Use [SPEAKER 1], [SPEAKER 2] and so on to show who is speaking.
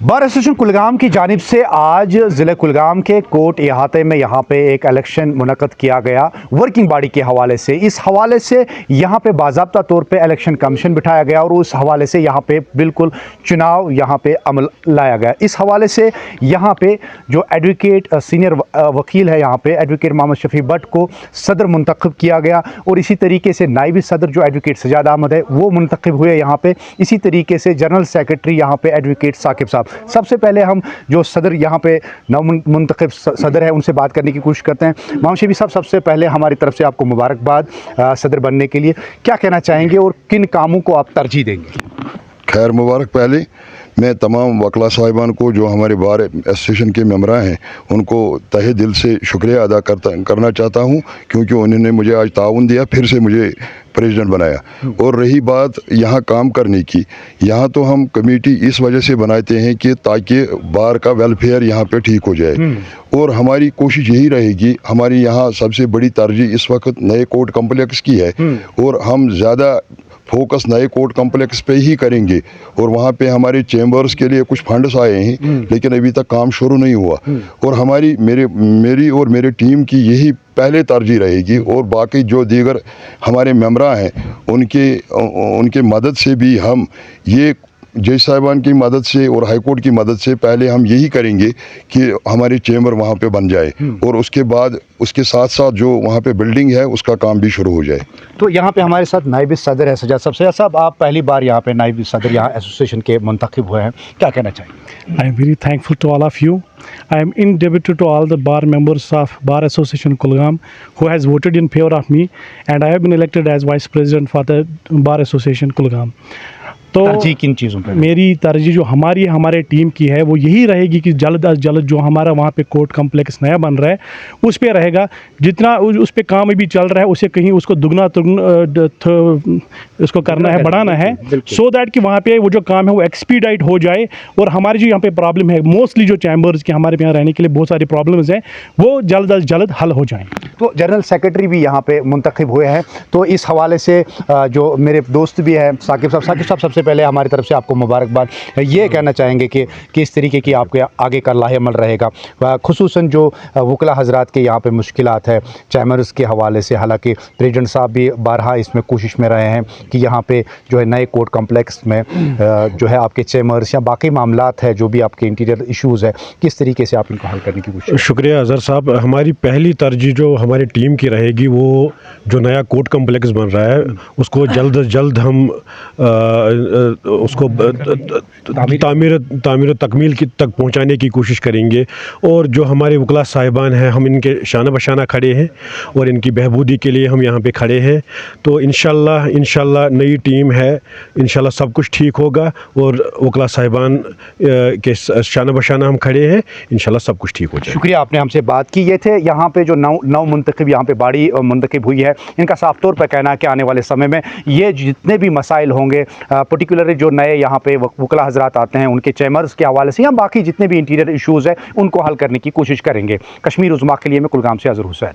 [SPEAKER 1] Bar association Kulgam की जानिब से आज ज़िले कुलगाम के कोट इहाते में यहाँ पे एक इलेक्शन मुनक़द किया गया वर्किंग बॉडी के हवाले से। इस हवाले से यहाँ पे बाज़ाब्ता तौर पे इलेक्शन कमीशन बिठाया गया और उस हवाले से यहाँ पे बिल्कुल चुनाव यहाँ पे अमल लाया गया। इस हवाले से यहाँ पे जो एडवोकेट सीनियर वकील है यहाँ पे एडवोकेट मोहम्मद शफी भट्ट को सदर मुंतखब किया गया और इसी तरीके से नायब सदर जो एडवोकेट सजाद अहमद है वो मुंतखब हुए यहाँ पे। इसी तरीके से जनरल सेक्रेटरी यहाँ पे एडवोकेट साकिब साहब। सबसे पहले हम जो सदर यहाँ पे नव मुंतखब सदर है उनसे बात करने की कोशिश करते हैं। मोहम्मद शफी साहब, सबसे पहले हमारी तरफ से आपको मुबारकबाद सदर बनने के लिए। क्या कहना चाहेंगे और किन कामों को आप तरजीह देंगे?
[SPEAKER 2] खैर मुबारक। पहले मैं तमाम वकला साहिबान को जो हमारे बार एसोसिएशन के मेम्बरान हैं उनको तहे दिल से शुक्रिया अदा करना चाहता हूं, क्योंकि उन्होंने मुझे आज ताउन दिया, फिर से मुझे प्रेसिडेंट बनाया। और रही बात यहाँ काम करने की, यहाँ तो हम कमेटी इस वजह से बनाते हैं कि ताकि बार का वेलफेयर यहाँ पे ठीक हो जाए। और हमारी कोशिश यही रहेगी, हमारी यहाँ सबसे बड़ी तरजीह इस वक्त नए कोर्ट कम्प्लेक्स की है और हम ज़्यादा फोकस नए कोर्ट कम्प्लेक्स पे ही करेंगे। और वहाँ पे हमारे चेंबर्स के लिए कुछ फंड्स आए हैं लेकिन अभी तक काम शुरू नहीं हुआ। और हमारी मेरी और मेरे टीम की यही पहले तरजीह रहेगी। और बाकी जो दीगर हमारे मेम्बरान हैं उनके मदद से भी हम ये जज साहिबान की मदद से और हाई कोर्ट की मदद से पहले हम यही करेंगे कि हमारे चेंबर वहाँ पे बन जाए और उसके बाद उसके साथ साथ जो वहाँ पे बिल्डिंग है उसका काम भी शुरू हो जाए।
[SPEAKER 1] तो यहाँ पे हमारे साथ नायब सदर है सजाद साहब। सजाद साहब, आप पहली बार यहाँ पे नायब सदर यहाँ एसोसिएशन के मुंतखब हुए हैं, क्या कहना चाहिए?
[SPEAKER 3] I am very thankful to all of you. I am indebted to all the bar members of Bar Association Kulgam who has voted in favor of me, and I have been elected as Vice President for the Bar Association Kulgam. तो
[SPEAKER 1] तरजीह किन चीज़ों पे?
[SPEAKER 3] मेरी तरजीह जो हमारे team की है वो यही रहेगी कि जल्द अज जल्द जो हमारा वहाँ पे कोर्ट कम्प्लेक्स नया बन रहा है उस पे रहेगा। जितना उस पे काम अभी चल रहा है उसे कहीं उसको दुगना उसको करना है, बढ़ाना है, सो दैट कि वहाँ पे वो जो काम है वो एक्सपीडाइट हो जाए। और हमारी जो यहाँ पे प्रॉब्लम है मोस्टली जो चैम्बर्स के हमारे यहाँ रहने के लिए बहुत सारी प्रॉब्लम्स हैं वो जल्द अज जल्द हल हो जाएँ।
[SPEAKER 1] तो जनरल सेक्रेटरी भी यहाँ पे मुंतखब हुए हैं, तो इस हवाले से जो मेरे दोस्त भी हैं साकिब साहब सबसे पहले हमारी तरफ से आपको मुबारकबाद। ये कहना चाहेंगे कि किस तरीके की आपके आगे का लाहेअमल रहेगा, खुसूसन जो वकला हजरात के यहाँ पे मुश्किलात है चैम्बर्स के हवाले से। हालांकि प्रेसिडेंट साहब भी बारहा इसमें कोशिश में रहे हैं कि यहाँ पे जो है नए कोर्ट कम्प्लेक्स में जो है आपके चैम्बर्स या बाकी मामलात है जो भी आपके इंटीरियर इशूज़ है किस तरीके से आप इनको हल करने की कोशिश?
[SPEAKER 4] शुक्रिया अज़हर साहब। हमारी पहली तरजीह जो हमारी टीम की रहेगी वो जो नया कोर्ट कम्प्लेक्स बन रहा है उसको जल्द अज जल्द हम उसको तामीर तकमील की तक पहुंचाने की कोशिश करेंगे। और जो हमारे वकला साहिबान हैं हम इनके शाना बशाना खड़े हैं और इनकी बहबूदी के लिए हम यहाँ पे खड़े हैं। तो इंशाल्लाह नई टीम है, इंशाल्लाह सब कुछ ठीक होगा और वकला साहिबान के शाना बशाना हम खड़े हैं, इंशाल्लाह सब कुछ ठीक हो जाए।
[SPEAKER 1] शुक्रिया, आपने हमसे बात की। ये थे यहाँ पे जो नौ मुंतखब यहाँ पे बाड़ी मुंतखब हुई है, इनका साफ तौर पर कहना है कि आने वाले समय में ये जितने भी मसाइल होंगे पर्टिकुलरली जो नए यहाँ पे वकला हजरात आते हैं उनके चैम्बर्स के हवाले से या बाकी जितने भी इंटीरियर इशूज़ हैं उनको हल करने की कोशिश करेंगे। कश्मीर उज़्मा के लिए मैं कुलगाम से अज़हर हुसैन।